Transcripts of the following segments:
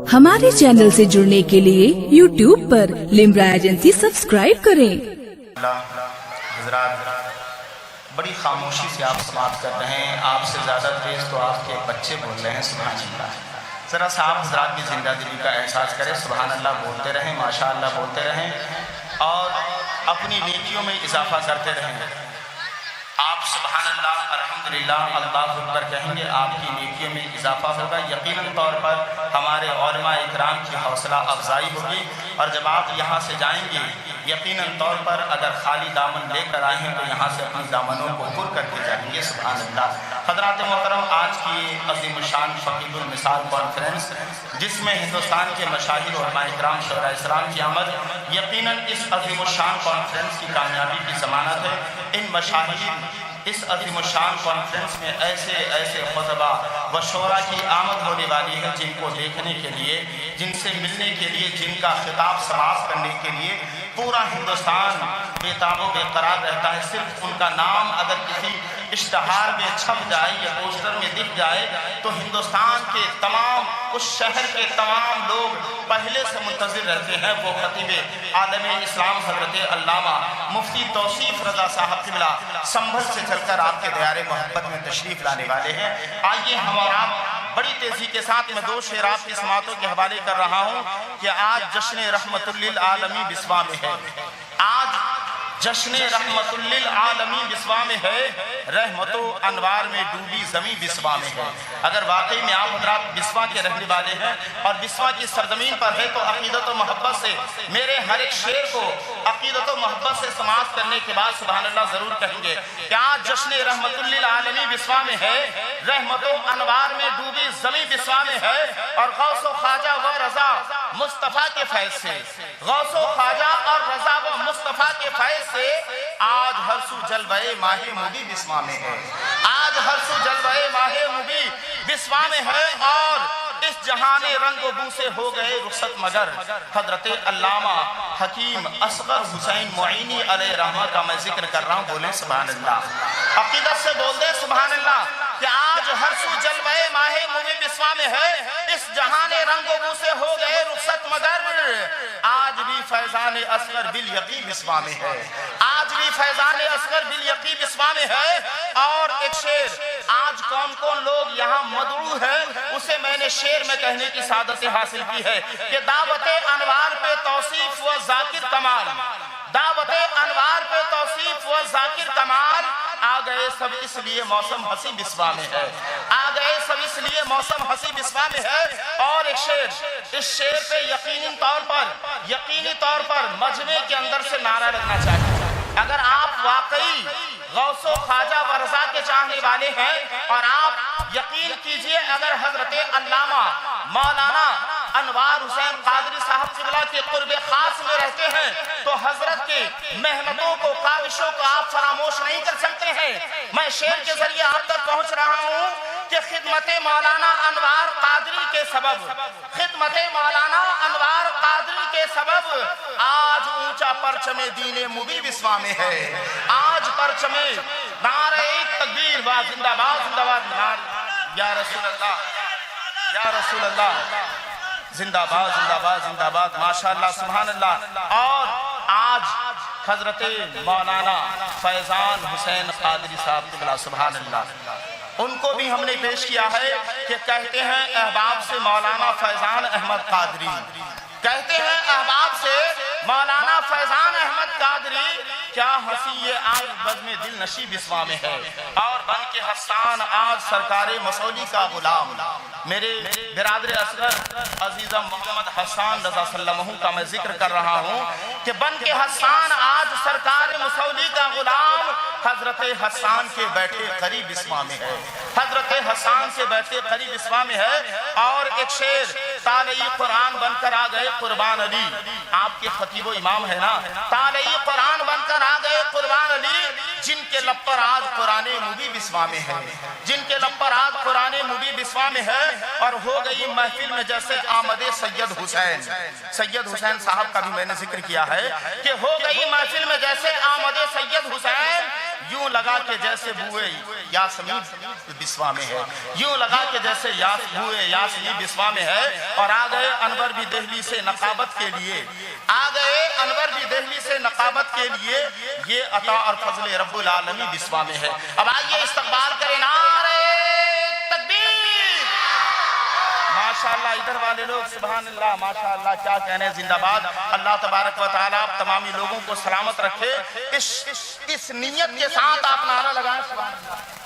हमारे चैनल से जुड़ने के लिए YouTube पर लिम्रा एजेंसी सब्सक्राइब करें। हजरात, बड़ी खामोशी से आप समाप्त कर रहे हैं। आपसे ज़्यादा तेज़ तो आपके बच्चे बोल रहे हैं। सुभान अल्लाह। ज़रा सा आप हजरात की ज़िंदा दिली का एहसास करें। सुभान अल्लाह बोलते रहें, माशा अल्लाह बोलते रहें और अपनी नेकियों में इजाफा करते रहें। आप सुभान अल्लाह, अल्हम्दुलिल्लाह, अल्लाह अकबर कहेंगे, आपकी नेकियों में इजाफा होगा। यकीनन तौर पर हमारे उलमा इकराम की हौसला अफजाई होगी। और जब आप यहाँ से जाएंगे, यकीनन तौर पर अगर खाली दामन लेकर आए हैं तो यहाँ से अपने दामनों को पुर करके जाएंगे। सुभान अल्लाह। हज़रात मोहतरम, आज की अज़ीम शान फ़क़ीहुल मिसाल कॉन्फ्रेंस, जिसमें हिंदुस्तान के मशाहिर उलमा इकराम शुहरा इस्लाम की आमद, यकीनन इस अज़ीम शान कॉन्फ्रेंस की कामयाबी की ज़मानत है। इन मशाहिर इस अज़ीम शान कॉन्फ्रेंस में ऐसे ऐसे खुतबा व शोरा की आमद होने वाली है जिनको देखने के लिए, जिनसे मिलने के लिए, जिनका खिताब समाप्त करने के लिए पूरा हिंदुस्तान बेताब बेकरार रहता है। सिर्फ उनका नाम अगर किसी इश्तहार में छप जाए या पोस्टर में दिख जाए तो हिंदुस्तान के तमाम, उस शहर के तमाम लोग पहले से मुंतज़िर रहते हैं। वो खतीब आलम इस्लाम हज़रत अल्लामा मुफ्ती तौसीफ़ रज़ा साहब क़िबला संभल से चलकर आपके दयारे मोहब्बत में तशरीफ़ लाने वाले हैं। आइए हम और आप बड़ी तेज़ी के साथ मैं दो शेर आपकी समातों के हवाले कर रहा हूँ कि आज जश्न रहमतुल लिल आलमीन बिस्वा में है। आज जश्न रहमतुल लिल आलमीन बिस्वा में है। रहमतो अनवार में डूबी ज़मीं बिस्वा में है। अगर वाकई में आप हज़रात बिस्वा के रहने वाले हैं और बिस्वा की सरजमीन पर है तो अक़ीदत व मोहब्बत से मेरे हर एक शेर को अक़ीदत व मोहब्बत से समाप्त करने के बाद सुभान अल्लाह ज़रूर कहेंगे कि आज जश्न रहमतुल लिल आलमीन बिस्वा में है। रहमतो अनवार में डूबी ज़मीं बिस्वा में है। और गौसो ख्वाजा व रज़ा मुस्तफ़ा के फैज़ से, गौसो ख्वाजा और रज़ा व मुस्तफ़ा के फैज़ से आज हर्षु जलवे माहे मुबी बिस्वा में है। आज हर्षु जलवे माहे मुबी बिस्वा में है। और इस जहाने रंग बू से हो गए रुखसत मगर हजरत अल्लामा हकीम असगर हुसैन मुईनी अलैहि रहमा का मैं जिक्र कर रहा हूँ। बोले सुभान अल्लाह। अकीदत से बोल दे सुभान अल्लाह कि आज हर्षु जलवे माहे मुबी बिस्वा में है। इस जहाने रंग बू से हो गए रुखसत मगर आज भी फैजान असगर बिल यकीन बिस्वा में है। आज भी फैजान असगर बिल यकीन बिस्वा में है। और एक शेर, आज कौन कौन लोग यहाँ मदरू है उसे मैंने शेर में कहने की सादत हासिल की है कि दावते अनवार पे तौसीफ व जाकिर कमाल, दावते अनवार पे तौसीफ व जाकिर कमाल, आ गए सब इसलिए मौसम हंसी बिस्वा में है। आ गए सब इसलिए मौसम हंसी बिस्वा में है। और एक शेर, इस शेर पे यकीनी तौर पर मजमे के अंदर से नारा लगना चाहिए। अगर आप वाकई गौसो ख्वाजा व रज़ा के चाहने वाले हैं और आप यकीन कीजिए अगर हजरत अल्लामा मौलाना अनवार हुसैन कादरी साहब क़िबला के क़ुर्ब खास में रहते हैं तो हजरत की मेहनतों को, काविशों को आप फरामोश नहीं कर सकते हैं। मैं शेर के जरिए आप तक पहुंच रहा हूं कि खिदमत मौलाना अनवार कादरी के सबब, खिदमत मौलाना अनवार कादरी के सबब आज ऊंचा परचमे दीने मुबी बिस्वा में है। आज परचमे नारे तकबीर व जिंदाबाद जिंदाबाद, या रसूल अल्लाह, या रसूल अल्लाह, जिंदाबाद जिंदाबाद जिंदाबाद, माशाअल्लाह सुभान अल्लाह। और आज हजरत मौलाना फैजान हुसैन कादरी साहब क़िबला सुभान अल्लाह, उनको भी हमने पेश किया है कि कहते हैं अहबाब से मौलाना फैजान अहमद कादरी, कहते हैं अहबाब से मौलाना फैजान अहमद कादरी, क्या हंसी ये आज बज़्म दिल नशी बिस्वा में है। और बन के हस्सान आज सरकारे मसौली का गुलाम, मेरे बिरादर असगर अजीज़म मोहम्मद हसन रज़ा सल्लल्लाहु का मैं जिक्र कर रहा हूँ कि बन के हस्सान आज सरकार मसौली का गुलाम हजरत हसन के बैठे करीब बिस्वा में है। हजरत हसन से बैठे करीब बिस्वा में है। और एक शेर, तालई कुरान बनकर आ गए कुर्बान अली, आपके खतीबो इमाम है ना, तालई कुरान बनकर आ गए कुर्बान अली, जिनके लब पर आज कुराने मुबी बिस्वा में है, जिनके लब पर आज कुराने मुबी बिस्वा में है। और हो गई महफिल में जैसे आमदे सैयद हुसैन, सैयद हुसैन साहब का भी मैंने जिक्र किया है कि हो गई महफिल में जैसे आमदे सैयद हुसैन, یوں لگا کہ جیسے بوئے یاسمین بسوا میں ہے، یوں لگا کہ جیسے بوئے یاسمین بسوا میں ہے۔ اور آ گئے انور بھی دہلی سے نقابت کے لیے، آ گئے انور بھی دہلی سے نقابت کے لیے، یہ عطا اور فضل رب العالمین بسوا میں ہے۔ اب آئیے استقبال کریں نعرہ تکبیر۔ ماشاءاللہ ادھر والے لوگ سبحان اللہ، ماشاءاللہ کیا کہنے، زندہ باد۔ اللہ تبارک و تعالیٰ آپ تمامی لوگوں کو سلامت رکھے۔ اس نیت کے ساتھ آپ نعرہ لگائیں سبحان اللہ۔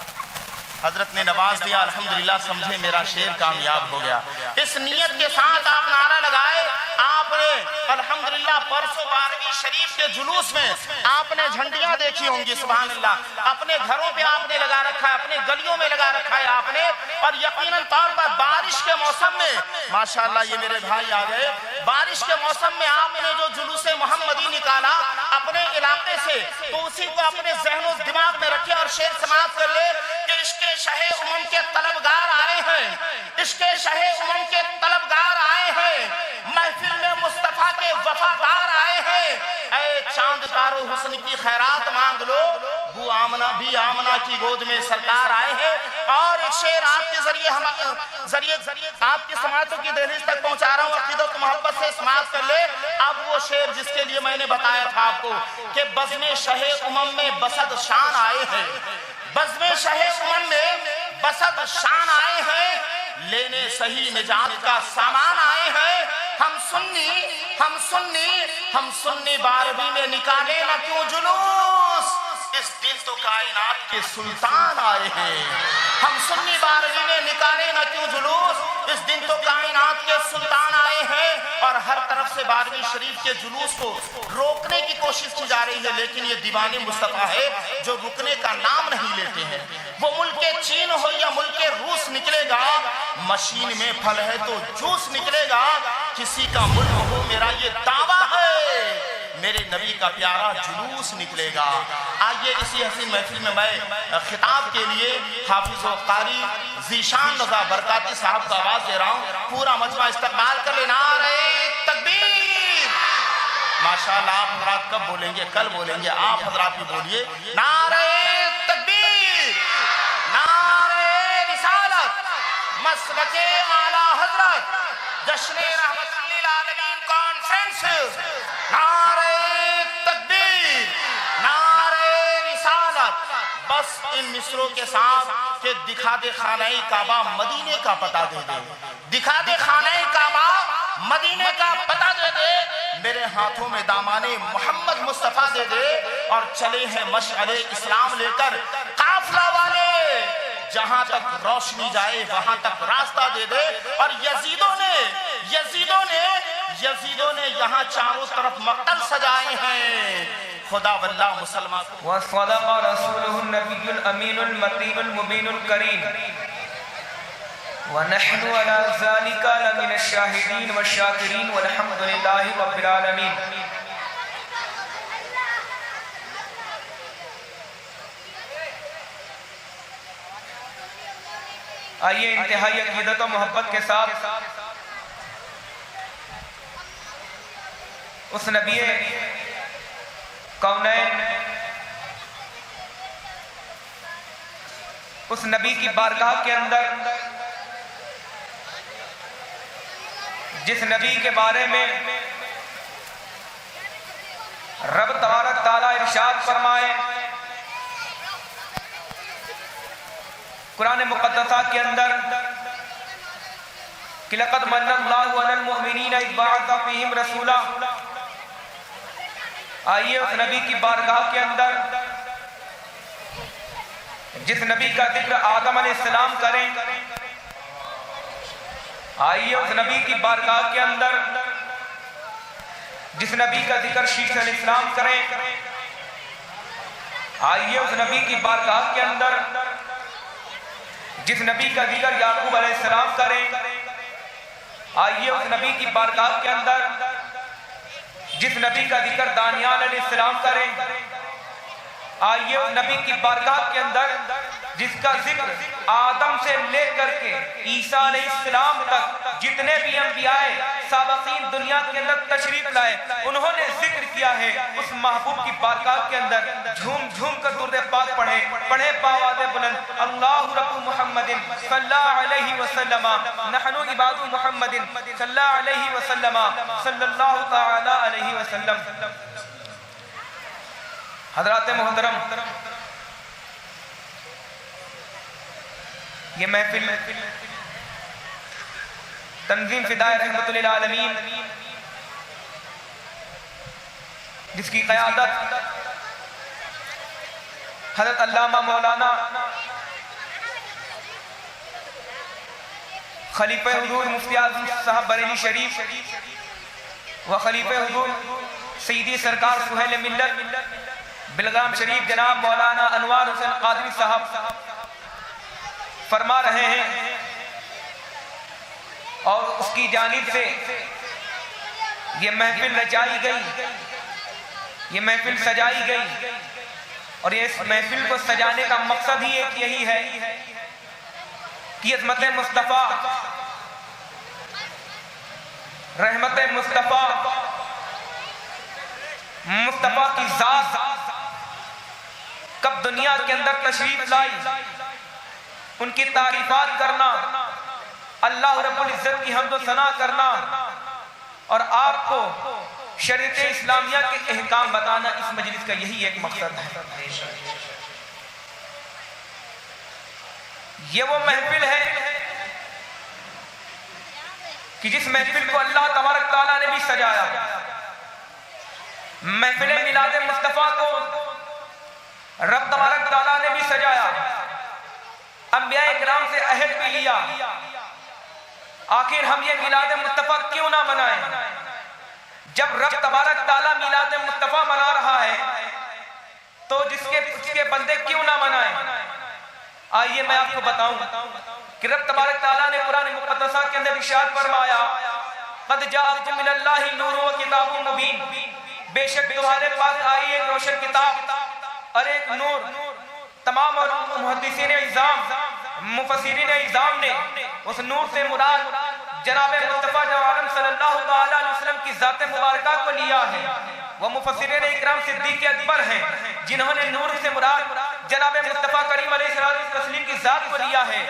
حضرت نے نواز دیا، الحمدللہ سمجھے میرا شعر کامیاب ہو گیا۔ اس نیت کے ساتھ آپ نعرہ لگائے۔ آپ نے الحمدللہ پرسوں 12ویں شریف کے جلوس میں آپ نے جھنڈیاں دیکھی ہوں گی سبحان اللہ، اپنے گھروں پہ آپ نے لگا رکھا ہے، اپنے گلیوں میں لگا رکھا ہے آپ نے، اور یقیناً طور پر بارش کے موسم میں ماشاءاللہ یہ میرے بھائی آ گئے، بارش کے موسم میں آپ نے جو جلوس محمدی نکالا اپنے علاقے سے، تو اسی کو اپنے ذہن و دماغ میں رکھے اور شعر سماعت کر لے کہ عشق شہ امم کے طلبگار آئے ہیں، عشق شہ امم کے طلبگار آئے ہیں، محفل میں مصطفیٰ کے وفادار آئے ہیں، اے چاند تارو حسن کی خیرات مانگ لو، بو آمنہ بھی آمنہ کی گود میں سرکار آئے ہیں۔ اور ایک شعر آپ کے ذریعے آپ کی سماعتوں کی دہلیز تک پہنچا رہا ہوں، عقیدت و محبت سے سماعت کر لے۔ اب وہ شعر جس کے لیے میں نے بتایا تھا آپ کو کہ بزم شہ امم میں بسد شان آئے ہیں، بزم شہ امم میں بسد شان آئے ہیں، لینے صحیح نجات کا سامان آئے ہیں۔ ہم سنی 12ویں میں نکالے نہ کیوں جلوس، اس دن تو کائنات کے سلطان آئے ہیں۔ ہم سنی 12ویں میں نکالے نہ کیوں جلوس، اس دن تو کائنات کے سلطان آئے ہیں۔ اور ہر طرف سے 12ویں شریف کے جلوس کو روکنے کی کوشش کی جا رہی ہے، لیکن یہ دیوان مصطفیٰ ہے جو رکنے کا نام نہیں لیتے ہیں۔ وہ ملک چین ہو یا ملک روس نکلے گا، مشین میں پھل ہے تو جوس نکلے گا، کسی کا ملک ہو میرا یہ دعویٰ ہے، میرے نبی کا پیارا جلوس نکلے گا۔ آئیے اسی حسین محفل میں میں خطاب کے لیے حافظ و قاری ذیشان رضا برکاتی صاحب کا آواز دے رہا ہوں، پورا مجمع استقبال کر لے نعرہ تکبیر۔ ماشاءاللہ آپ حضرات کب بولیں گے؟ کل بولیں گے، آپ حضرات بھی بولیے نعرہ تکبیر، نعرہ رسالت، مسلک اعلیٰ حضرت، جشن رحمت للعالمین کانفرنس، نعرہ تکبیر، نعرہ رسالت۔ بس ان مصروں کے ساتھ کہ دکھا دے خانہ کعبہ مدینے کا پتہ دے دے، دکھا دے خانہ کعبہ مدینے کا پتہ دے دے، میرے ہاتھوں میں دامان محمد مصطفیٰ دے دے، اور چلے ہیں مشعل اسلام لے کر قافلہ والے، جہاں تک روشنی جائے وہاں تک راستہ دے دے۔ اور یزیدوں نے یہاں چاروں طرف مقتل سجائے ہیں، خدا واللہ مسلمان کو۔ وصدق رسوله النبي الأمين المتين المبين الكريم ونحن على ذلك لمن الشاهدين والشاكرين والحمد لله رب العالمين۔ آئیے انتہائی عقیدت و محبت کے ساتھ اس نبی کونین، اس نبی کی بارگاہ کے اندر جس نبی کے بارے میں رب تبارک تعالیٰ ارشاد فرمائے قرآن مقدسہ کے اندر کہ لَقَدْ مَنَّ اللَّهُ عَلَى الْمُؤْمِنِينَ إِذْ بَعَثَ فِيهِمْ رَسُولًا۔ آئیے اس نبی کی بارگاہ کے اندر جس نبی کا ذکر آدم علیہ السلام کریں، آئیے اس نبی کی بارگاہ کے اندر جس نبی کا ذکر شیش علیہ السلام کریں، آئیے اس نبی کی بارگاہ کے اندر جس نبی کا ذکر یعقوب علیہ السلام کریں، آئیے اس نبی کی بارگاہ کے اندر جس نبی کا ذکر دانیال علیہ السلام کریں، آئیے اس نبی کی بارگاہ کے اندر جس کا ذکر آدم سے لے کر کے عیسیٰ علیہ السلام تک جتنے بھی انبیاء سابقین دنیا کے اندر تشریف لائے انہوں نے ذکر کیا ہے، اس محبوب کی بارگاہ کے اندر جھوم جھوم کر درود پاک پڑھے باواز بلند اللہ رب محمد صلی اللہ علیہ وسلم نحن عباد محمد صلی اللہ علیہ وسلم صلی اللہ تعالی علیہ وسلم۔ حضرات محترم، یہ محفل تنظیم فدائے رحمت للعالمین جس کی قیادت حضرت علامہ مولانا خلیفہ حضور مفتی اعظم صاحب بریلی شریف و خلیفہ حضور سیدی سرکار سہیل ملت بلگام شریف جناب مولانا انوار حسین قادری صاحب فرما رہے ہیں، اور اس کی جانب سے یہ محفل رچائی گئی، یہ محفل سجائی گئی، اور اس محفل کو سجانے کا مقصد ہی ایک یہی ہے کہ عظمت مصطفیٰ، رحمت مصطفیٰ، مصطفیٰ کی ذات کب دنیا کے اندر تشریف لائی، ان کی تعریفات کرنا، اللہ رب العزت کی حمد و ثنا کرنا، اور آپ کو شریعت اسلامیہ کے احکام بتانا، اس مجلس کا یہی ایک مقصد ہے۔ یہ وہ محفل ہے کہ جس محفل کو اللہ تبارک تعالیٰ نے بھی سجایا، محفل میلاد مصطفیٰ کو رب تبارک تعالیٰ نے بھی سجایا، انبیاء اکرام سے عہد بھی لیا، آخر ہم یہ میلاد مصطفیٰ کیوں نہ منائیں؟ جب رب تبارک تعالیٰ میلاد مصطفیٰ منا رہا ہے تو جس کے بندے کیوں نہ منائیں؟ آئیے میں آپ کو بتاؤں کہ رب تبارک تعالیٰ نے قرآن مقدسہ کے اندر ارشاد فرمایا، قد جاءکم من اللہ نور و کتاب مبین، بے شک تمہارے پاس آئی ایک روشن کتاب اور ایک نور۔ تمام محدثین اعظام، مفسرین اعظام نے اس نور سے مراد جناب مصطفیٰ عالم صلی اللہ علیہ وسلم کی ذات مبارکہ کو لیا ہے۔ وہ مفسرین اکرام صدیق اکبر ہیں جنہوں نے نور سے مراد جناب مصطفیٰ کریم علیہ السلام کی ذات کو لیا ہے۔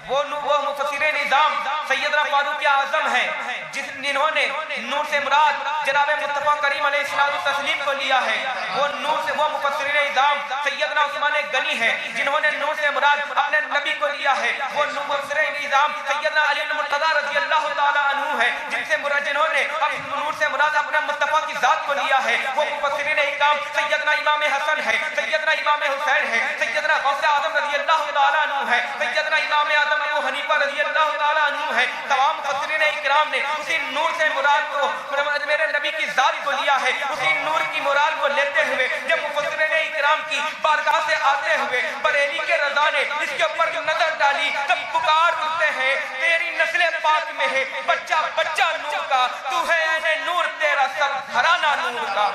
وہ مفسرین اعظام سیدنا فاروق اعظم ہیں جنہوں نے نور سے مراد جناب مصطفیٰ کریم علیہ السلام کو لیا ہے۔ وہ مفسرین اعظام سیدنا عثمان غنی ہیں جنہوں نے نور سے مراد اپنے نبی کو لیا ہے۔ وہ مفسرین اعظام سیدنا علی المرتضیٰ رضی اللہ تعالیٰ عنہ ہیں جنہوں نے نور سے مراد اپنے مصطفیٰ کی ذات کو لیا ہے۔ وہ مفسرین اعظام سیدنا امام حسن ہے، سیدنا امام حسین ہے، سیدنا غوث اعظم رضی اللہ تعالیٰ عنہ ہے، سیدنا امام اعظم ابو حنیفہ رضی اللہ تعالیٰ عنہ ہے۔ تمام مفسرین اکرام نے اسی نور سے مراد کو میرے نبی کی ذات کو لیا ہے۔ اسی نور کی مراد کو لیتے ہوئے جب مفسرین اکرام کی بارگاہ سے آتے ہوئے بریلی کے رضا نے اس کے اوپر نظر ڈالی، تب پکار اٹھتے ہیں، تیری نسل پاک میں ہے بچہ بچہ نور کا، تو ہے عین نور، تیرا سب گھرانہ نور کا۔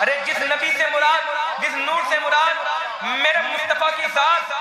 ارے جس نبی سے مراد، جس نور سے مراد میرے مصطفیٰ کی ذات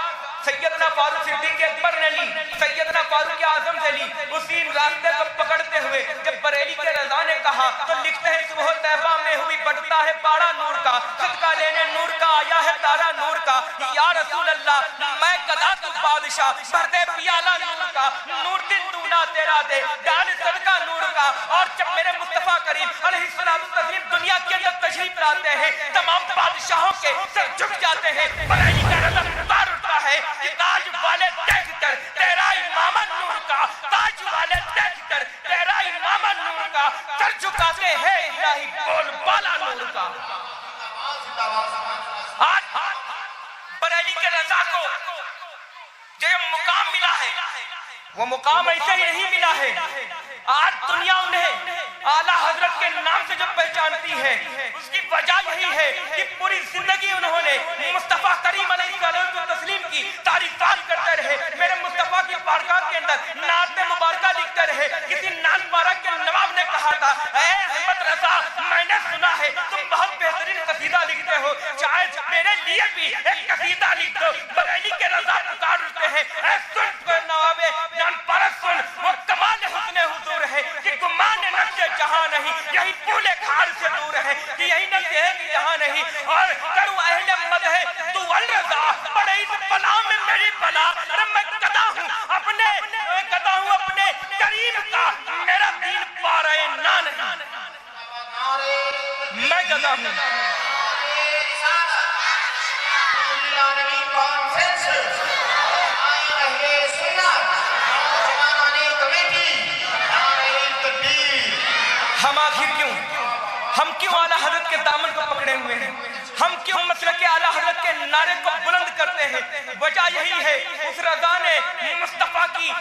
سیدنا فاروق صدیق اکبر نے لی، سیدنا فاروق اعظم سے لی، اسی راستے کو پکڑتے ہوئے جب بریلی کے رضا نے کہا تو لکھتے ہیں صبح طیبہ میں ہوئی بڑھتا ہے پاڑا نور کا، صدقہ لینے نور کا آیا ہے تارا نور کا، یا رسول اللہ میں گدا تو بادشاہ بھر دے پیالہ نور کا، نور دن دونا تیرا دے ڈال صدقہ نور کا۔ اور جب میرے مصطفیٰ کریم علیہ السلام دنیا کے اندر تشریف لاتے ہیں تمام بادشاہوں کے سر جھک جاتے ہیں، بریلی کا رضا پکار اٹھتا ہے کہ تاج والے دیکھ کر تیرا امامہ نور کا، تاج والے دیکھ کر تیرا امامہ نور کا، سر جھکاتے ہیں الہی بول بالا نور کا۔ آج بریلی کے رضا کو جو مقام ملا ہے वो मुकाम ऐसे ही नहीं मिला है। आज दुनिया उन्हें आला हजरत के नाम से जो पहचानती है, उसकी वजह यही है कि पूरी जिंदगी उन्होंने मुस्तफा करीम अलैहिस्सलाम तस्लीम की तारीफात करते रहे। मेरे मुस्तफा की बारगाह के अंदर नात मुबारका लिखते रहे। किसी नात मुबारक के नवाब ने कहा था, ऐ अहमद रजा, मैंने सुना है तुम बहुत बेहतरीन कसीदा लिखते हो, शायद मेरे लिए भी एक कसीदा लिख दो। बरेली के रजा पुकार उठते हैं, ऐ सुन नवाबे जान परस सुन, वो कमाल हुस्ने हुजूर है कि गुमान नक्शे जहां नहीं, यही फूले खार से दूर है कि यही नक्शे है कि जहां नहीं। और करूं अहले मदह तू अल रजा, बड़े इस बला में मेरी बला। अरे मैं गदा हूं अपने करीम का, मेरा दीन पा रहे ना नहीं, मैं गदा हूं। हम क्यों आला हजरत के दामन को पकड़े हुए हैं? हम क्यों मसलक आला हजरत के नारे को बुलंद करते हैं? वजह यही है, उस रजा ने मुस्तफा की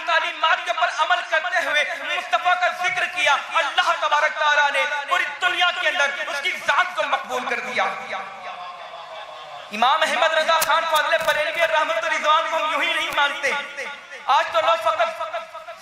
तालीमात के ऊपर अमल करते हुए मुस्तफा का जिक्र किया। अल्लाह तबारक तआला ने पूरी दुनिया के अंदर उसकी जात को मकबूल कर दिया। इमाम अहमद रजा खान फाज़िल बरेलवी रहमतुल्लाह रिज़वान को यूं ही नहीं मानते। आज तो लोग फकत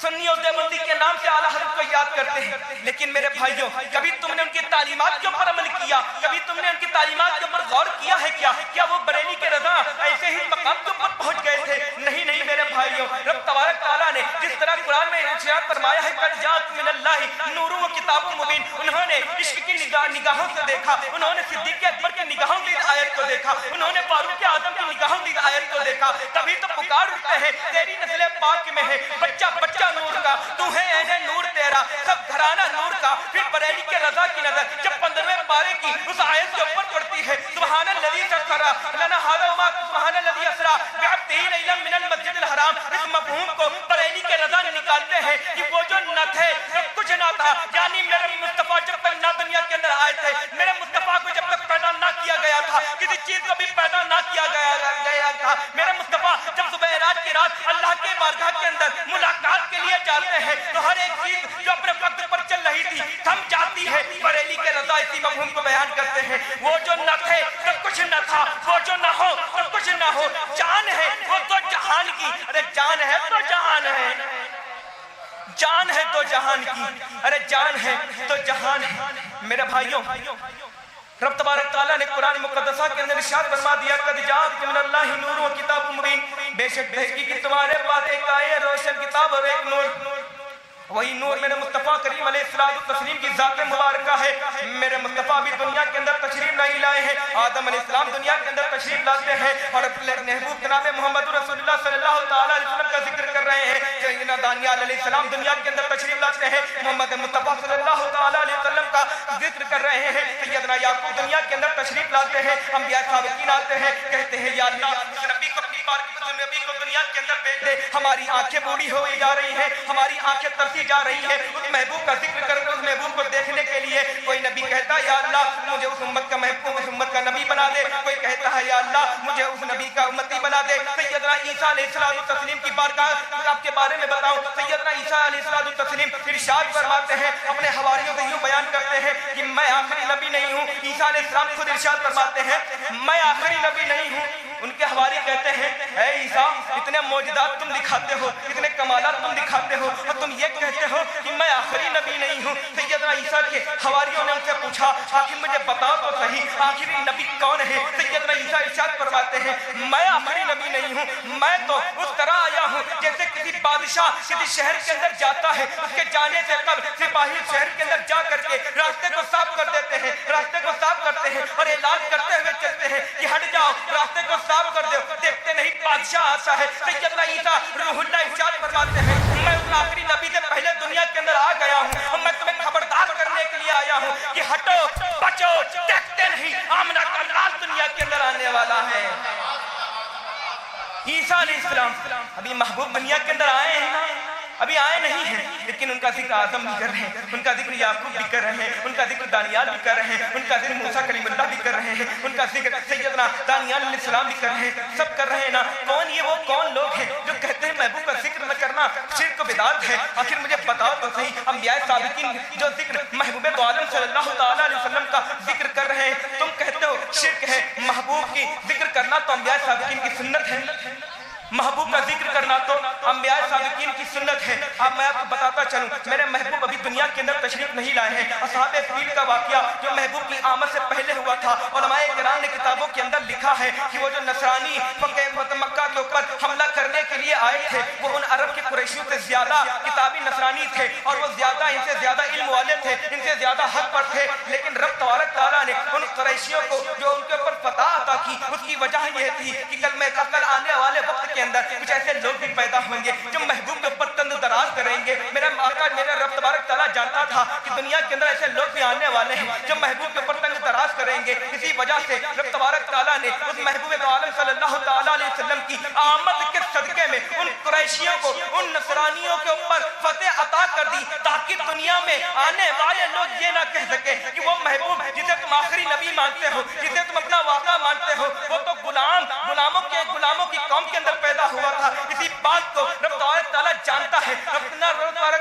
सुन्नी और देवबंदी के नाम से आला हजरत को याद करते हैं, लेकिन मेरे भाइयों, कभी तुमने उनकी तालीमात के ऊपर अमल किया? कभी तुमने उनकी तालीमात के ऊपर गौर किया है क्या? क्या वो बरेली के रजा ऐसे ही मकाम के ऊपर पहुंच गए थे? नहीं नहीं मेरे भाइयों, रब तबारक तआला ने जिस तरह कुरान में इरशाद फरमाया है, कद जाअत मिनल्लाहि नूरुन व किताबुम मुबीन, उन्होंने इश्क की निगाहों से देखा, उन्होंने सिद्दीक़ अकबर की निगाहों से आयत को देखा, उन्होंने फारूक आजम की निगाहों से आयत को देखा। तभी तो पुकार उठते हैं, तेरी नस्ल पाक में है बच्चा बच्चा नूर का, तू है ऐने नूर तेरा, सब घराना नूर का। फिर बरेली के रजा की नजर जब 15वें पारे की उस आयत के ऊपर पड़ती है, सुब्हानल्लज़ी सखरा लना हाज़ा व मा सुब्हानल्लज़ी असरा बिअब्दिही लैलन मिनल मस्जिदिल हराम, इस मफ़हूम को बरेली के रजा निकालते हैं कि वो जो न थे तो कुछ ना था। यानी मेरे मुस्तफा जब तक ना दुनिया के अंदर आए थे, मेरे मुस्तफा को जब तक पैदा ना किया गया था, किसी चीज को भी पैदा ना किया गया था। मेरे मुस्तफा जब सुबह रात की रात अल्लाह के बारगाह के अंदर मुलाकात के लिए जाते हैं, तो हर एक चीज जो अपने वक्त पर चल रही थी थम जाती है। बरेली के रजा इसी मफ़हूम को बयान करते हैं, वो जो न थे तो कुछ न था, वो जो न हो तो कुछ न हो, जान है वो तो जहान की। अरे जान है तो जहान है, जान है तो जहान की, अरे जान है तो जहान है। मेरे भाइयों, रब तबारक तआला ने कुरान मुक़द्दसा के अंदर इरशाद फरमा दिया, कद जाअत मिनल्लाहि नूरुन व किताबुम मुबीन, बेशक बेशकी कि तुम्हारे पास एक आए रोशन किताब और एक नूर। वही नूर मेरे मुस्तफा करीम अलैहिस्सलातु तस्लीम की ज़ात मुबारका है। मेरे मुस्तफा भी दुनिया के अंदर तशरीफ नहीं लाए हैं, आदम अलैहिस्सलाम दुनिया के अंदर तशरीफ लाते हैं और अपने महबूब जनाब मोहम्मद रसूलुल्लाह सल्लल्लाहु तआला अलैहि वसल्लम का जिक्र कर रहे हैं। सैयदना दानियाल अलैहिस्सलाम दुनिया के अंदर तशरीफ लाते हैं, मोहम्मद मुस्तफा सल्लल्लाहु तआला अलैहि वसल्लम का जिक्र कर रहे हैं। सैयदना याकूब दुनिया के अंदर तशरीफ लाते हैं, अंबिया साबिकीन आते हैं, कहते हैं या अल्लाह उस नबी को अपनी बारगाह नबी को दुनिया के अंदर भेज दे। हमारी आंखें बूढ़ी हो जा रही हैं, हमारी आंखें तरसी जा रही है उस महबूब का जिक्र करके, उस महबूब को देखने के लिए। कोई नबी कहता है या अल्लाह मुझे उस उम्मत का महबूब, उस उम्मत का नबी बना दे। कोई कहता है या अल्लाह मुझे उस नबी का उम्मती बना दे। सैयदना ईसा अलैहिस्सलातु तस्लीम की बारगाह आपके बारे में बताऊं, सैयदना ईसा अलैहिस्सलातु तस्लीम इरशाद फरमाते हैं, अपने हवारियों से यूं बयान करते हैं कि मैं आखिरी नबी नहीं हूं। ईसा अलैहिस्सलाम खुद इरशाद फरमाते हैं मैं आखिरी नबी नहीं हूं। उनके हवारी कहते हैं, ऐ ईसा इतने मौजूदात तुम दिखाते हो, इतने कमालात तुम दिखाते हो, और तुम ये कहते हो कि मैं आखिरी नबी नहीं हूँ। सैयदना ईसा के हवारियों ने उनसे पूछा, आखिर मुझे बताओ तो सही आखिरी नबी कौन है? सैयदना ईसा इरशाद फरमाते हैं, मैं आखिरी नबी नहीं हूँ, मैं तो उस तरह आया हूँ जैसे किसी बादशाह किसी शहर के अंदर जाता है, उसके जाने से कब सिपाही शहर के अंदर जा करके रास्ते को साफ कर देते हैं, रास्ते को साफ करते हैं और ऐलान करते हुए चलते हैं कि हट जाओ, रास्ते को साफ कर दो। देखते नहीं बादशाह आता है। सैयदना ईसा रूहुल्लाह इरशाद फरमाते हैं, मैं उस आखिरी नबी से पहले दुनिया के अंदर आ गया हूँ और मैं तुम्हें खबरदार करने के लिए आया हूँ कि हटो बचो, देखते नहीं आमना का लाल दुनिया के अंदर आने वाला है। ईसा अलैहिस्सलाम अभी महबूब दुनिया के अंदर आए हैं, अभी आए नहीं हैं, लेकिन उनका जिक्र आदम भी कर रहे हैं, उनका जिक्र याकूब भी कर रहे हैं, उनका जिक्र दानियाल भी कर रहे हैं, उनका जिक्र मूसा कलीमुल्लाह भी कर रहे हैं, उनका जिक्र सैयदना दानियाल अलैहिस्सलाम भी कर रहे हैं, सब कर रहे हैं ना। कौन ये वो कौन लोग हैं जो कहते हैं महबूब का जिक्र न करना करना शिर्क बिदात है। आखिर मुझे बताओ तो सही, अंबिया साबिकीन जो जिक्र महबूब दो आलम सल्लल्लाहु तआला अलैहि वसल्लम का जिक्र कर रहे हैं, तुम कहते हो शिर्क है। महबूब की जिक्र करना तो अंबिया साबिकीन की सुन्नत है, महबूब का जिक्र करना तो अंबिया साबिकीन की सुन्नत है। अब मैं आपको बताता चलूं, मेरे महबूब अभी दुनिया के अंदर तशरीफ नहीं लाए हैं। असहाबे फील का वाकया जो महबूब की आमद से पहले हुआ था, उलमाए किराम ने किताबों के अंदर लिखा है कि वो जो नसरानी मक्का के ऊपर हमला करने के लिए आए थे, वो उन अरब के कुरैशियों से ज्यादा किताबी नसरानी थे और वो ज्यादा इनसे ज्यादा इल्म वाले थे, इनसे ज्यादा हक पर थे। लेकिन रब तबारक तआला ने उन कुरैशियों को जो उनके ऊपर फतह अता की, उसकी वजह यह थी कि कल आने वाले वक्त के अंदर कुछ ऐसे लोग भी पैदा होंगे जो महबूब के ऊपर तंद दराज करेंगे। मेरा आका मेरा रब तबारक तआला जानता था कि दुनिया के अंदर ऐसे लोग भी आने वाले हैं जो महबूब के ऊपर तंद दराज करेंगे। इसी वजह से रब तबारक तआला ने उस महबूब दो आलम सल्लल्लाहु तआला अलैहि वसल्लम की आमद के सदके में उन कुरैशियों को, उन नसरानियों के ऊपर फतेह अता कर दी, ताकि दुनिया में आने वाले लोग ये ना कह सके कि वो महबूब जिसे तुम आखिरी नबी मानते हो, जिसे तुम अपना वाक़ा मानते हो, वो तो गुलामों की कौम के अंदर पैदा हुआ था। इसी बात को रब तआला जानता है। रब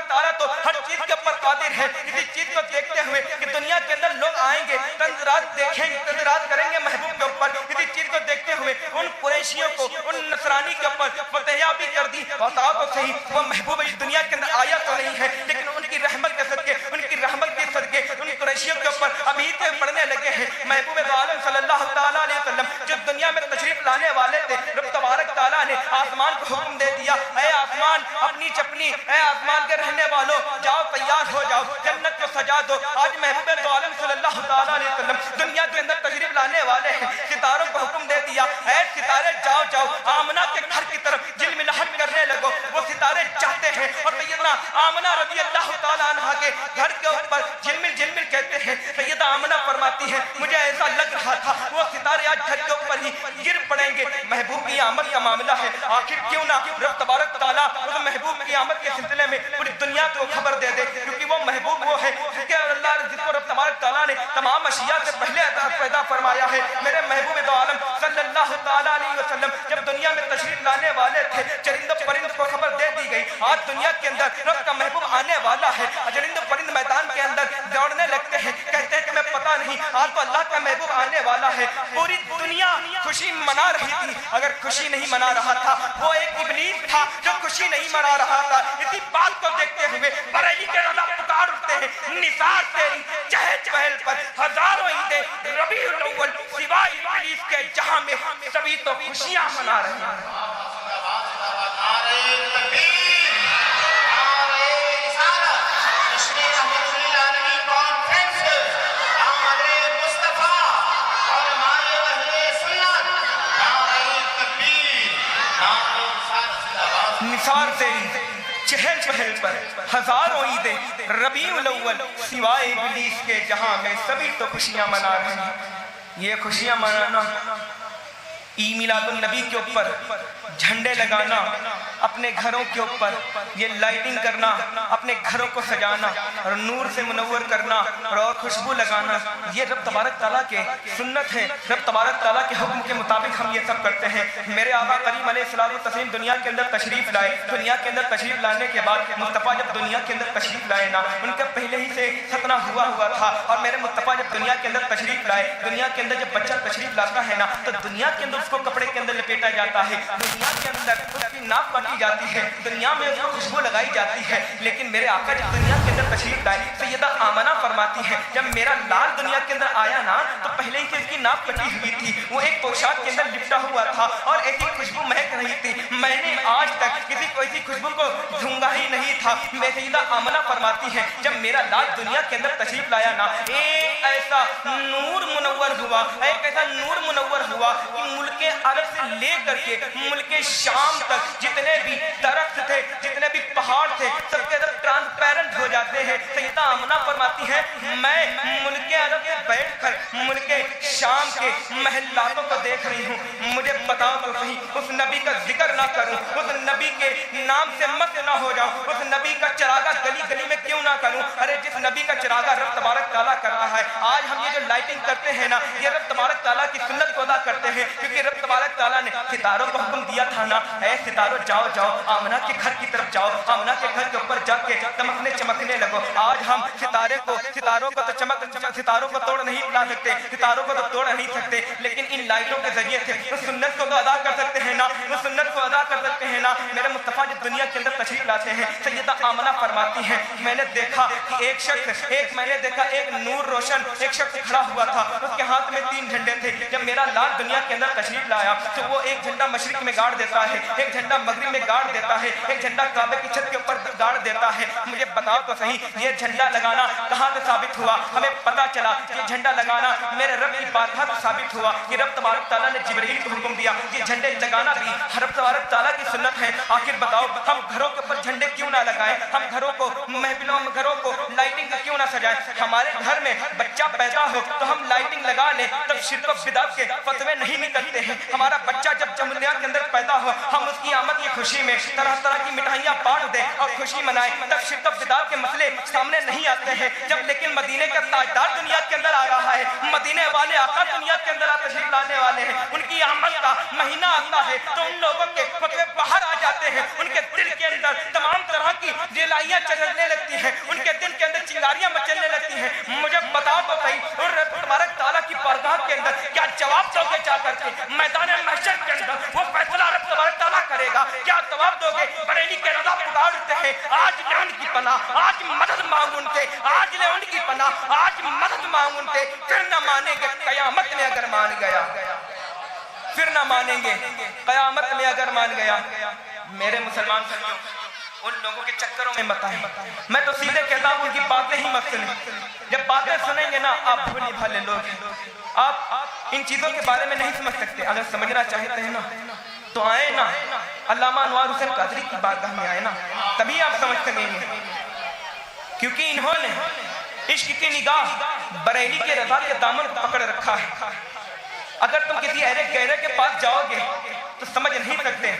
तआला तो हर चीज के ऊपर कादिर है। इसी चीज को देखते हुए कि दुनिया के अंदर लोग आएंगे, तंजरात देखेंगे, तंजरात करेंगे महबूब के ऊपर, इसी चीज को देखते हुए उन कुरैशियों को, उन नसरानी के ऊपर फतह भी कर दी। बताओ तो सही, वो महबूब इस दुनिया के अंदर आया तो नहीं है, लेकिन उनकी रहमत के सदके, उनकी रहमत के सदके उन कुरैशियों के ऊपर अभी थे पड़ने लगे हैं। महबूब दो आलम सल्लल्लाहु तआला अलैहि वसल्लम जो दुनिया में तशरीफ लाने वाले थे, रब तबारक तआला ने आसमान को हुक्म दे दिया, ऐ आसमान अपनी चपनी, ऐ आसमान के रहने वालों जाओ तैयार हो जाओ, जन्नत को सजा दो। आज महबूब दो आलम सल्लल्लाहु तआला अलैहि वसल्लम दुनिया के अंदर तशरीफ लाने वाले हैं। सितारों को हुक्म दे दिया, ऐ सितारे जाओ जाओ आमना के घर की तरफ झिलमिलाहट करने लगो। वो सितारे चाहते हैं और सैयदना आमना रज़ी अल्लाह तआला अन्हा के घर के ऊपर झिलमिल झिलमिल कहते हैं। सैयदा आमना फरमाती है, मुझे ऐसा लग रहा था वो सितारे आज घर के ऊपर ही गिर पड़ेंगे। महबूब की आमद का मामला है, आखिर क्यों ना रब तबारक तआला उस महबूब की आमद के सिलसिले में पूरी दुनिया को खबर दे दे, क्योंकि वो महबूब वो है कि अल्लाह जिसको रब तबारक तआला ने तमाम अशिया से पहले पैदा फरमाया है। मेरे महबूब दो आलम सल्लल्लाहु तआला अलैहि वसल्लम जब दुनिया में तशरीफ लाने वाले थे, चरिंद परिंद को खबर दे दी गई, आज दुनिया के अंदर रब का महबूब आने वाला है। चरिंद परिंद मैदान के अंदर दौड़ने लगते हैं, कहते हैं कि मैं पता नहीं आज तो अल्लाह का महबूब आने वाला है। पूरी दुनिया खुशी मना रही थी, अगर खुशी नहीं मना रहा था वो एक इब्लीस था जो खुशी नहीं मना रहा था। इसी बात को देखते हुए बरेली के रज़ा पुकार उठते हैं, निसार तेरी चहल पहल पर हजारों ईदें रबीउल अव्वल सिवाय इब्लीस के जहां में सभी तो खुशियां मना रहे हैं। निसार तेरी चहल पहल पर हजारों ईदें रबीउल अव्वल सिवाय इब्लीस के जहां में सभी तो खुशियां मना रहे हैं। ये खुशियां मनाना, ई मिलादुन नबी के ऊपर झंडे लगाना, अपने घरों के ऊपर ये लाइटिंग करना, अपने घरों को सजाना और नूर से मुनव्वर करना और खुशबू लगाना, ये रब तबारक तआला के सुन्नत है। रब तबारक तआला के हुक्म के मुताबिक हम ये सब करते हैं। मेरे आका करीम अलैहिस्सलातु तस्लीम दुनिया के अंदर तशरीफ लाए। दुनिया के अंदर तशरीफ लाने के बाद मुस्तफ़ा जब दुनिया के अंदर तशरीफ लाए ना, उनका पहले ही से खतना हुआ था। और मेरे मुस्तफ़ा जब दुनिया के अंदर तशरीफ लाए, दुनिया के अंदर जब बच्चा तशरीफ लाता है ना, तो दुनिया के अंदर उसको कपड़े के अंदर लपेटा जाता है, दुनिया के अंदर उसकी नाक काटी जाती है, दुनिया में उसको खुशबू लगाई जाती है। लेकिन मेरे आका जब दुनिया के अंदर तशरीफ लाए, सैयदा आमना फरमाती है, जब मेरा लाल दुनिया के अंदर आया ना, तो पहले ही से इसकी नाक कटी हुई थी, वो एक पोशाक के अंदर लिपटा हुआ था और ऐसी खुशबू महक रही थी। मैंने आज तक किसी को ऐसी खुशबू को ढूंढा ही नहीं था। मैं सैयदा आमना फरमाती है, जब मेरा लाल दुनिया के अंदर तशरीफ लाया ना, एक ऐसा नूर मुनव्वर हुआ, एक ऐसा नूर मुनव्वर हुआ कि मुल्के अरब से लेकर के मुल्के शाम तक जितने भी दरख्त थे, जितने भी पहाड़ थे, सबके अंदर ट्रांसपेरेंट हो जाते हैं। सैयदा आमना फरमाती है, मैं मुल्के अरब से बैठकर मुल्के शाम के महल्लातों को देख रही हूँ। मुझे बताओ तो सही, उस नबी का जिक्र ना करूं, उस नबी के नाम से मत ना हो जाऊं, उस नबी का चिरागा गली गली में क्यों ना करूं? अरे जिस नबी का चिरागा रब तबारक तआला कर रहा है, आज हम ये जो लाइटिंग करते हैं ना, ये रब तबारक तआला की सुन्नत को अदा करते हैं, क्योंकि रब तबारक तआला ने सितारों को हुक्म दिया था ना, ऐ सितारों जाओ जाओ आमना के घर की तरफ जाओ, आमना के घर के ऊपर जाके चमकने चमकने लगो। आज हम सितारों को तो सितारों को तोड़ नहीं ला सकते, सितारों को तो तोड़ नहीं सकते, लेकिन इन लाइटों के जरिए से उस सुन्नत को तो अदा कर सकते हैं ना, उस सुन्नत को अदा कर सकते हैं ना। मेरे मुस्तफा जो दुनिया के अंदर तशरीफ लाते हैं, सैयदा आमना फरमाती हैं, मैंने देखा कि एक नूर रोशन एक शख्स खड़ा हुआ था, उसके हाथ में 3 झंडे थे। जब मेरा लाल दुनिया के अंदर तशरीफ लाया तो वो एक झंडा मशरिक में गाड़ देता है, एक झंडा मगरिब में गाड़ देता है, एक झंडा काबे की छत के ऊपर गाड़ देता है। मुझे बताओ तो सही, ये झंडा लगाना कहाँ से साबित हुआ? हमें पता चला ये झंडा लगाना मेरे रब की बारगाह से साबित हुआ कि रब तबारक तआला ने जिब्रील को हुक्म दिया ये झंडे लगाना भी रब तबारक तआला की सुन्नत है। आखिर बताओ हम घरों के ऊपर झंडे क्यों ना लगाएं, हम घरों को महफिलों में घरों को लाइटिंग क्यों ना सजाएं? हमारे घर में बच्चा पैदा हो तो हम लाइटिंग लगा लें, तब शिरक व बिदअत के फतवे नहीं निकलते हैं। हमारा बच्चा जब दुनिया के अंदर पैदा हो हम उसकी आमद की खुशी में तरह तरह की मिठाइयाँ बांट दें और खुशी मनाएं, तब शिरक व बिदअत के मसले सामने नहीं आते हैं। जब लेकिन मदीने का ताजदार दुनिया के अंदर आ रहा है, मदीने वाले आका दुनिया के अंदर तशरीफ लाने वाले हैं, उनकी आमद का महीना आता है तो उन लोगों के फतवे बाहर आ जाते हैं, उनके दिल के अंदर तमाम तरह की जलाइयाँ चढ़ने लगती हैं, उनके दिल के अंदर चिंगारियाँ मचलने लगती हैं। मुझे बताओ तो सही, और तबारक तआला की बारगाह के अंदर क्या जवाब दोगे? जा करके मैदान महशर के अंदर वो फैसला रब तबारक तआला करेगा, क्या जवाब दोगे? बरेली के रज़ा पुकारते हैं, आज ले उनकी पनाह, आज मदद मांग उनसे, आज ले उनकी पनाह, आज मदद मांग उनसे, फिर न मानेंगे कयामत में अगर मान गया, फिर न मानेंगे कयामत में अगर मान गया। मेरे मुसलमान भाइयों, उन लोगों के चक्करों में मत आए, मैं तो सीधे कहता हूँ उनकी बातें ही मत सुने। जब बातें सुनेंगे ना आप भोले भाले लोग, आप इन चीजों के बारे में नहीं समझ सकते। अगर समझना चाहते हैं ना तो आए ना अल्लामा अनवार हुसैन कादरी की बारगाह में आए ना, तभी आप समझ सकेंगे, क्योंकि इन्होंने इश्क की निगाह बरेली के रज़ा के दामन पकड़ रखा है। अगर तुम किसी अहले गहरे के पास जाओगे तो समझ नहीं सकते,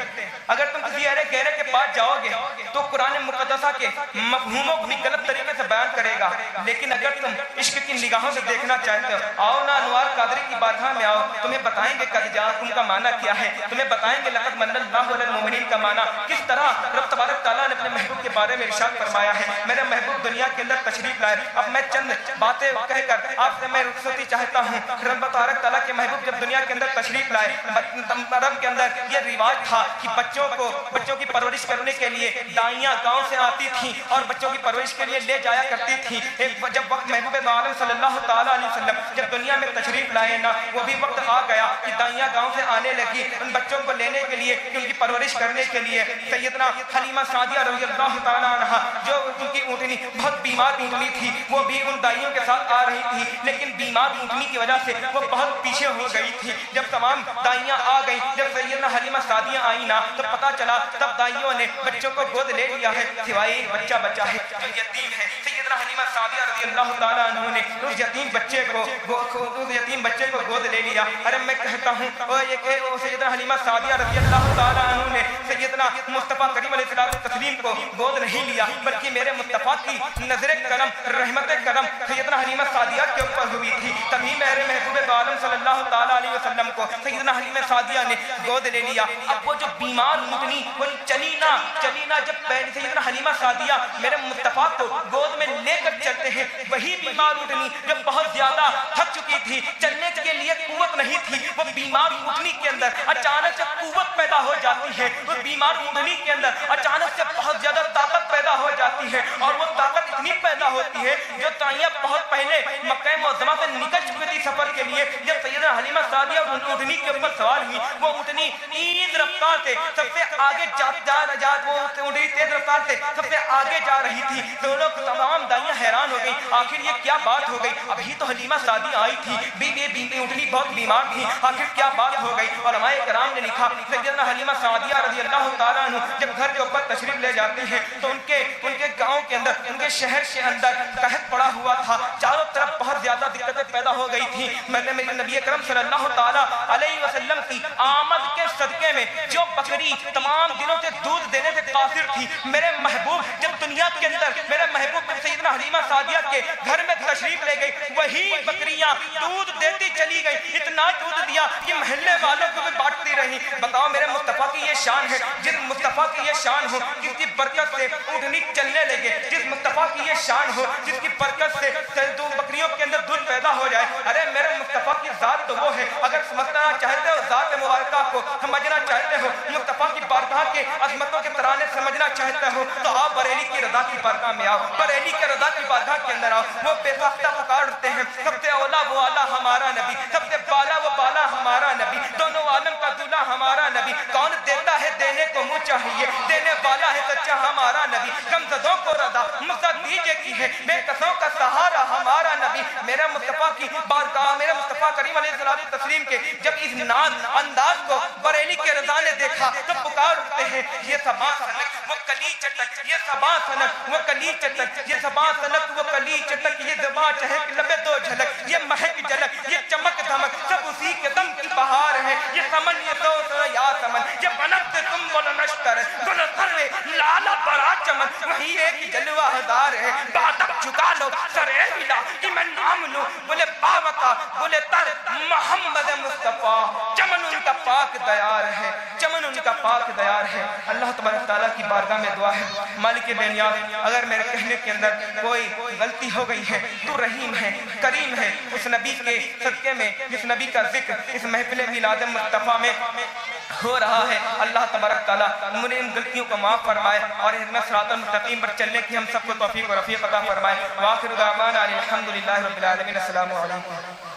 अगर तुम किसी अहले गहरे के पास जाओगे तो कुरान मुक़द्दसा के मफ़हूमों को भी गलत तरीके से बयान करेगा। लेकिन अगर तुम इश्क की निगाहों से देखना चाहते हो, आओ ना अनवार कादरी की बारगाह में आओ, तुम्हें बताएंगे कद जाअकुम का माना क्या है, तुम्हें बताएंगे लक़द मन्नल्लाहु अलल मुमिनीन का माना, किस तरह रब तबारक तआला ने अपने महबूब के बारे में इरशाद फरमाया है। मेरे महबूब दुनिया के अंदर तशरीफ लाए। अब मैं चंद बातें कहकर आपसे मैं रुखसती चाहता हूँ। रब तबारक तआला के महबूब जब दुनिया के अंदर तशरीफ लाए, अरब के अंदर ये रिवाज था कि बच्चों की परवरिश करने के लिए दाइयाँ गांव से आती थी और बच्चों की परवरिश के लिए ले जाया करती थी। जब वक्त महबूब आलम सल्लल्लाहु तआला अलैहि वसल्लम जब दुनिया में तशरीफ लाए ना, वो भी वक्त आ गया कि दाइयाँ गांव से आने लगी उन बच्चों को लेने के लिए, उनकी परवरिश करने के लिए। सैयदना हलीमा सादिया रज़ियल्लाहु तआला अन्हा, जो उनकी ऊँटनी बहुत बीमार ऊँटनी थी, वो भी उन दाइयों के साथ आ रही थी, लेकिन बीमार ऊँटनी की वजह से वो बहुत पीछे हो गई थी। जब तमाम दाइयाँ आ गई, जब सैयदना हलीमा सादिया आई ना, तो पता चला तब दाइयों ने बच्चों को गोद ले लिया है, सिवाय एक बच्चा बचा है जो यतीम है। सैयदना हलीमा सादिया रज़ियल्लाहु तआला अन्हा ने उस यतीम बच्चे को गोद ले लिया। अरे मैं कहता हूँ सैयदना हलीमा सादिया रज़ियल्लाहु तआला अन्हा ने सैयदना मुस्तफ़ा करीम अलैहिस्सलातु तस्लीम को गोद नहीं लिया, बल्कि मेरे मुस्तफ़ा की नजर करम रहमत करम सैयदना हलीमा सादिया के ऊपर हुई थी। तभी मेरे महबूब आलम सल्लल्लाहु तआला अलैहि वसल्लम को सैयदना हलीमा सादिया ने गोद ले लिया। अब वो जो बीमार ऊँटनी वो चली ना, जब पहले सैयदना हलीमा सादिया मेरे मुस्तफ़ा को गोद में लेकर चलते हैं, वही बीमार ऊँटनी जब बहुत ज्यादा थक चुकी थी, चलने के लिए कुव्वत नहीं थी, वो बीमार ऊँटनी के अंदर अचानक से कुव्वत पैदा हो जाती है। वो बीमार ऊँटनी के अंदर अचानक से बहुत ज्यादा ताकत पैदा हो जाती है, और वो ताकत इतनी पैदा होती है जो ताइयाँ बहुत पहले मक्का मुअज़्ज़मा से निकल चुकी थी सफर के लिए। जब सैयदना हलीमा सादिया ऊँटनी के ऊपर सवार हुई, वो ऊँटनी तेज रफ्तार से सबसे आगे वो ऊँटनी तेज रफ्तार से सबसे आगे जा रही थी। दोनों तमाम दाइयाँ हैरान हो गई, आखिर ये क्या बात हो गई? अभी तो हलीमा सादिया आई थी, ऊँटनी बहुत बीमार थी, आखिर क्या बात हो गई? उलमाए किराम ने लिखा सैयदना हलीमा सादिया रज़ियल्लाहु तआला अन्हा जब घर के ऊपर तशरीफ ले जाती हैं तो उनके गांव के अंदर, उनके शहर के अंदर कहत पड़ा हुआ था, चारों तरफ बहुत ज्यादा दिक्कतें पैदा हो गई थी। मैंने मेरे नबी अकरम सल्लल्लाहु तआला अलैहि वसल्लम की आमद के सदके में जो बकरी तमाम दिनों से दूध देने से कासिर थी, मेरे महबूब जब दुनिया के अंदर मेरे महबूब सैयदना سیدہ حلیمہ سعدیہ کے گھر میں تشریف لے گئی, وہی بکریاں دودھ دیتی چلی گئی, اتنا دودھ دیا کہ محلے والوں کو بھی بانٹتی رہی. بتاؤ میرے مصطفیٰ کی یہ شان ہے, جس مصطفیٰ کی یہ شان ہو جس کی برکت سے اونٹنی چلنے لگے, جس مصطفیٰ کی یہ شان ہو جس کی برکت سے دو بکریوں کے اندر دودھ پیدا ہو جائے. ارے میرے مصطفیٰ کی ذات تو وہ ہے, اگر سمجھنا چاہتے ہو ذات مبارکہ کو, سمجھنا چاہتے ہو مصطفیٰ کی بارگاہ کے عظمتوں کے ترانے سمجھنا چاہتے ہو تو آپ بریلی کی رضا کی بارگاہ میں آؤ, بریلی کے رضا کی بارگاہ کے اندر آؤ. وہ بے وقتہ پکار اٹھتے ہیں, سب سے اولا وہ اعلیٰ ہمارا نبی, سب سے بالا وہ بالا ہمارا نبی, دونوں عالم کا دولہا ہمارا نبی. کون دیتا ہے دینے کو منہ چاہیے, دینے والا ہے سچا ہمارا نبی. غمزدوں کو رضا مقصد دیجے کی ہے, بے کسوں کا سہارا ہمارا نبی. میرے مصطفیٰ کی بارگاہ, میرے مصطفیٰ کریم علیہ الصلوۃ والتسلیم کے جب اس ناز انداز کو بریلی کے رضا نے دیکھا تو پکار اٹھتے ہیں, یہ سبا سنک وہ کلی چٹک, یہ سبا سنک وہ کلی چٹک, یہ سبا سنک وہ کلی چٹک, یہ زباں چہک لبے دو جھلک, یہ مہک جھلک, یہ چمک دھمک سب اسی کے دم کی بہار ہے. یہ سمن یہ تو یا سمن, یہ بنت تم بولو نشتر گل سروے لالا برا چمن, وہی ایک جلوہ ہزار ہے. بادک جھکا لو سرے ملا کہ میں نام لوں, بولے باوکا بولے تر محمد مصطفیٰ, چمن ان کا پاک دیار ہے, چمن ان کا پاک دیار ہے. اللہ تبارک تعالیٰ کی بارگاہ میں دعا ہے, مالک بے نیاز اگر میرے کہنے کے اندر کوئی غلطی ہو گئی ہے تو رحیم ہے, کریم ہے. اس نبی کے صدقے میں جس نبی کا ذکر اس محفل میلاد مصطفیٰ میں ہو رہا ہے, اللہ تبارک تعالیٰ مجھے ان غلطیوں کو معاف فرمائے اور ہمیں صراط المستقیم پر چلنے کی ہم سب کو توفیق و رفیق عطا فرمائے. وآخر دعوانا الحمدللہ رب العالمین. السلام علیکم.